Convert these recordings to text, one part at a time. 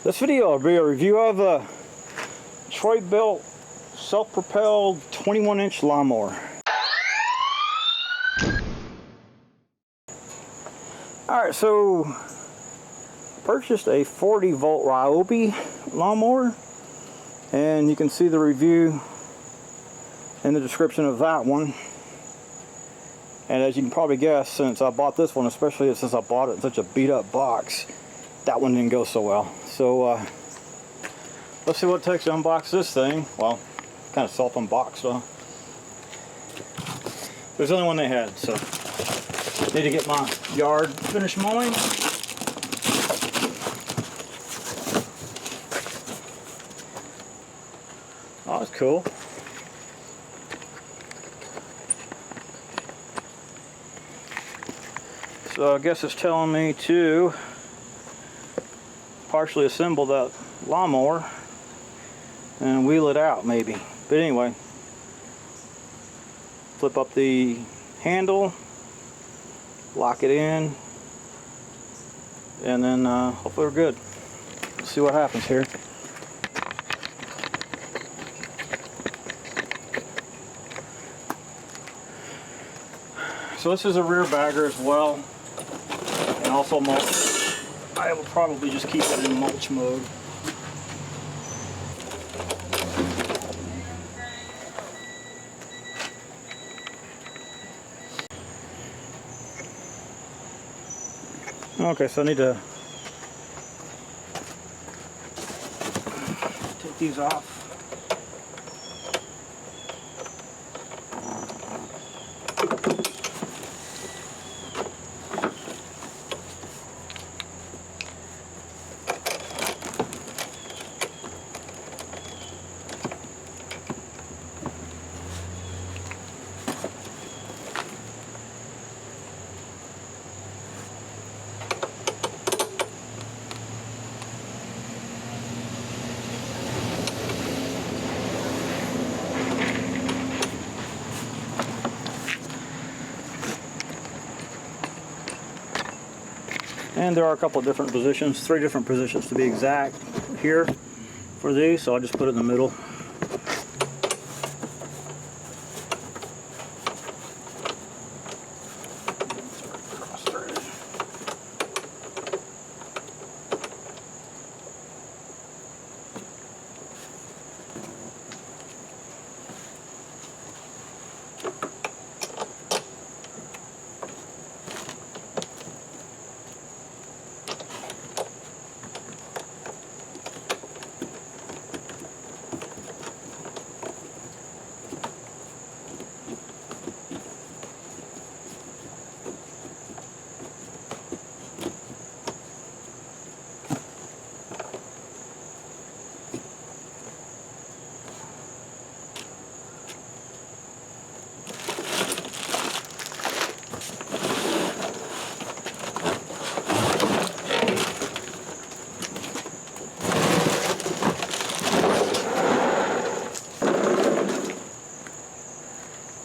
This video will be a review of a troy-bilt self-propelled 21-inch lawnmower. Alright, so purchased a 40-volt Ryobi lawnmower, and you can see the review in the description of that one. And as you can probably guess, since I bought this one, especially since I bought it in such a beat-up box, that one didn't go so well. So let's see what it takes to unbox this thing. Well, kind of self-unboxed, huh? It was the only one they had, so need to get my yard finished mowing. Oh, that's cool. So I guess it's telling me to partially assemble that lawnmower and wheel it out maybe. But anyway, flip up the handle, lock it in, and then hopefully we're good. Let's see what happens here. So this is a rear bagger as well, and also mulch. I will probably just keep it in mulch mode. Okay, so I need to take these off. And there are a couple of different positions, 3 different positions to be exact here for these, so I'll just put it in the middle.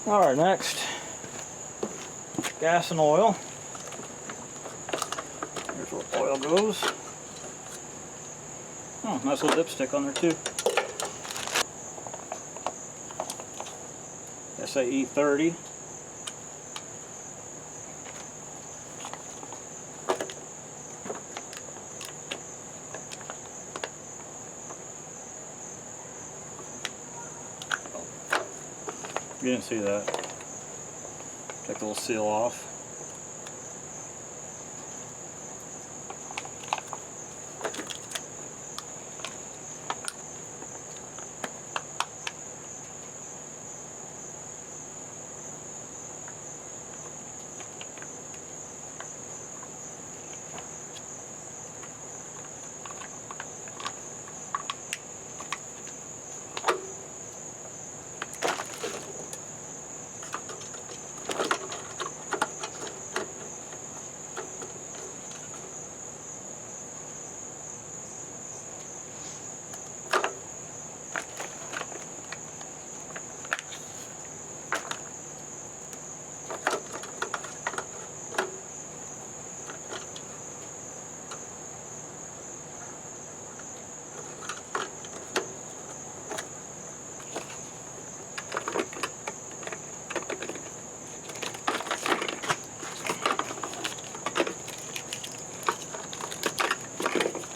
Alright, next, gas and oil. Here's where oil goes. Oh, nice little dipstick on there too. SAE 30. You didn't see that. Take the little seal off.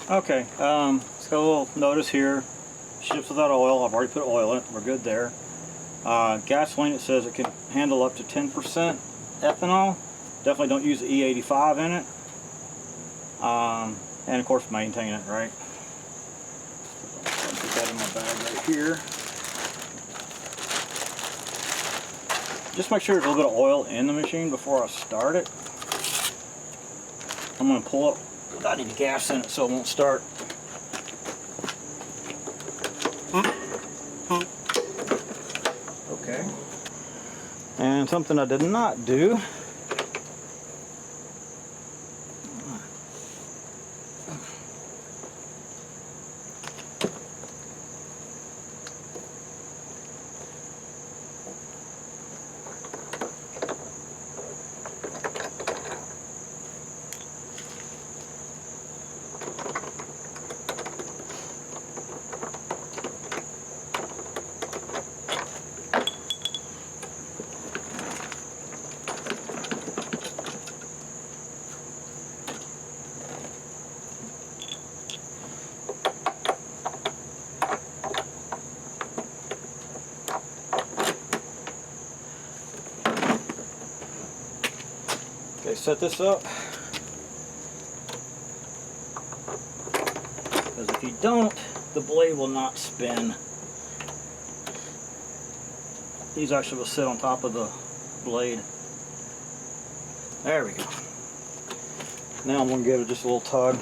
Okay, it's got a little notice here. Ships without oil. I've already put oil in it. We're good there. Gasoline, it says it can handle up to 10% ethanol. Definitely don't use the E85 in it. And of course maintain it, right? I'll put that in my bag right here. Just make sure there's a little bit of oil in the machine before I start it. I'm going to pull up without any gas in it so it won't start. Okay. And something I did not do. Okay, set this up, because if you don't, the blade will not spin. These actually will sit on top of the blade. There we go. Now I'm going to give it just a little tug.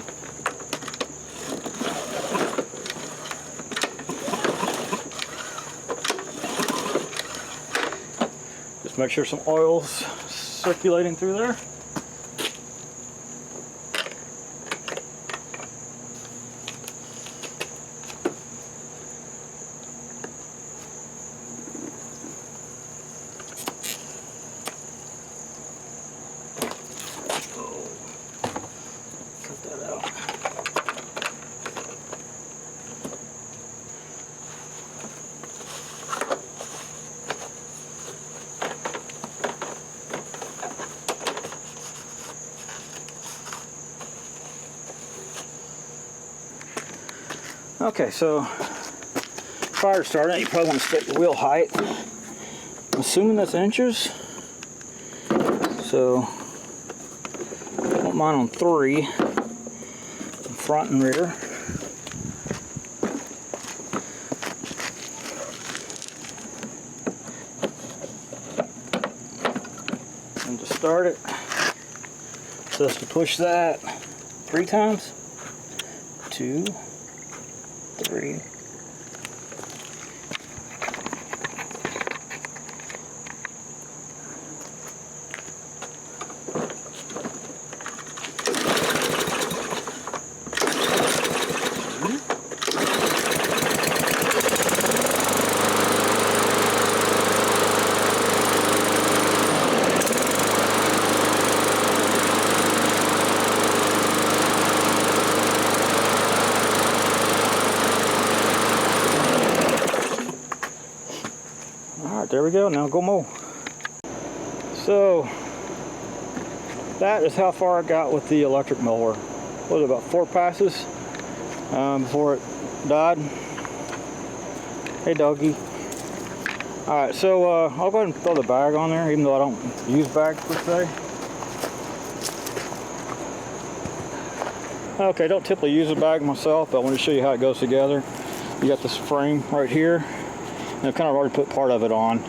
Just make sure some oil's circulating through there. Okay, so prior to starting, you probably want to set your wheel height. I'm assuming that's inches. So I want mine on 3, front and rear. And to start it, so that's to push that 3 times. 2, 3. There we go, now go mow. So that is how far I got with the electric mower. What was it, about 4 passes before it died? Hey doggy. Alright, so I'll go ahead and throw the bag on there, even though I don't use bags per se. Okay, don't typically use a bag myself, but I want to show you how it goes together. You got this frame right here. And I've kind of already put part of it on.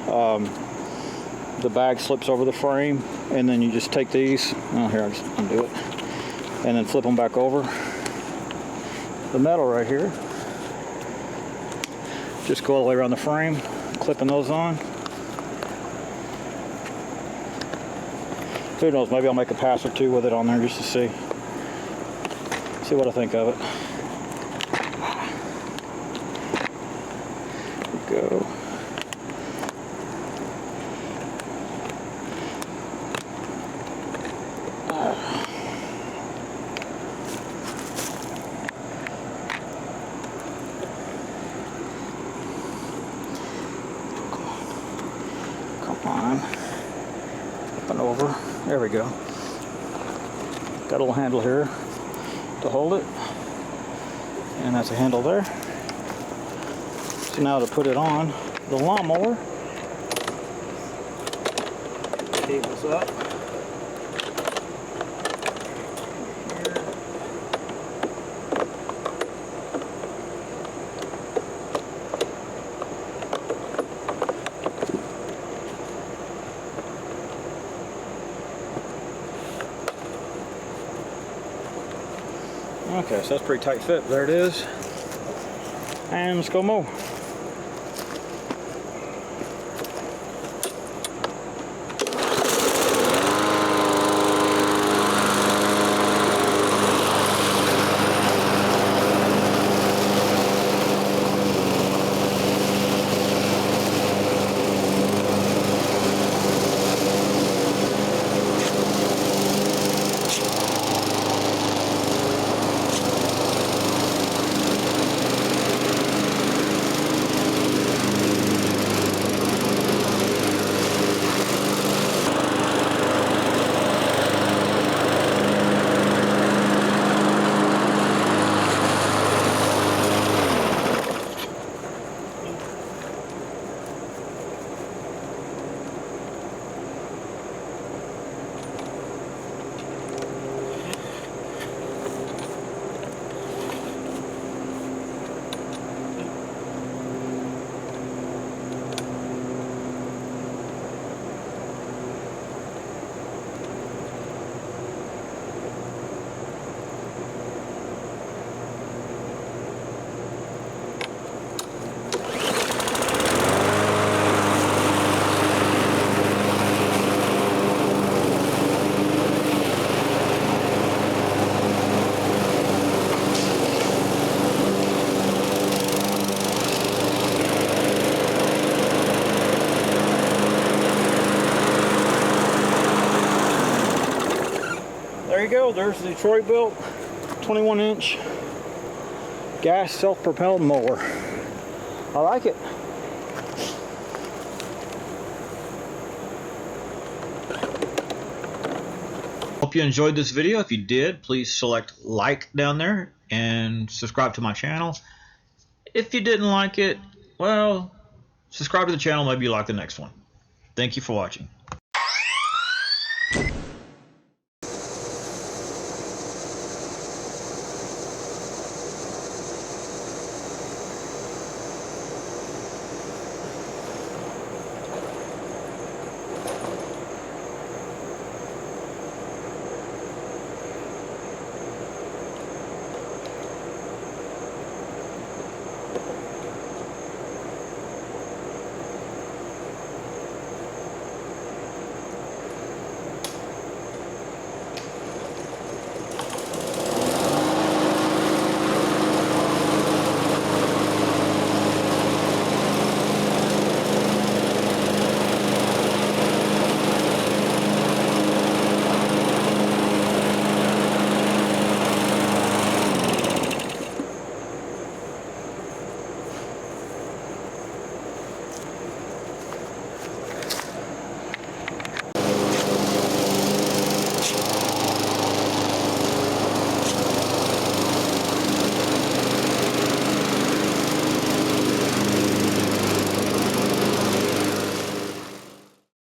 The bag slips over the frame, and then you just take these. Oh, here, I'll just undo it. And then flip them back over. The metal right here. Just go all the way around the frame, clipping those on. Who knows, maybe I'll make a pass or 2 with it on there just to see what I think of it. Go. Come on. Up and over. There we go. Got a little handle here to hold it. and that's a handle there. So now to put it on the lawnmower, cables up. Okay, so that's pretty tight fit. There it is. And let's go mow. There you go, there's the Troy-bilt 21-inch gas self-propelled mower. I like it. Hope you enjoyed this video. If you did, please select like down there and subscribe to my channel. If you didn't like it, well, subscribe to the channel, maybe you like the next one. Thank you for watching.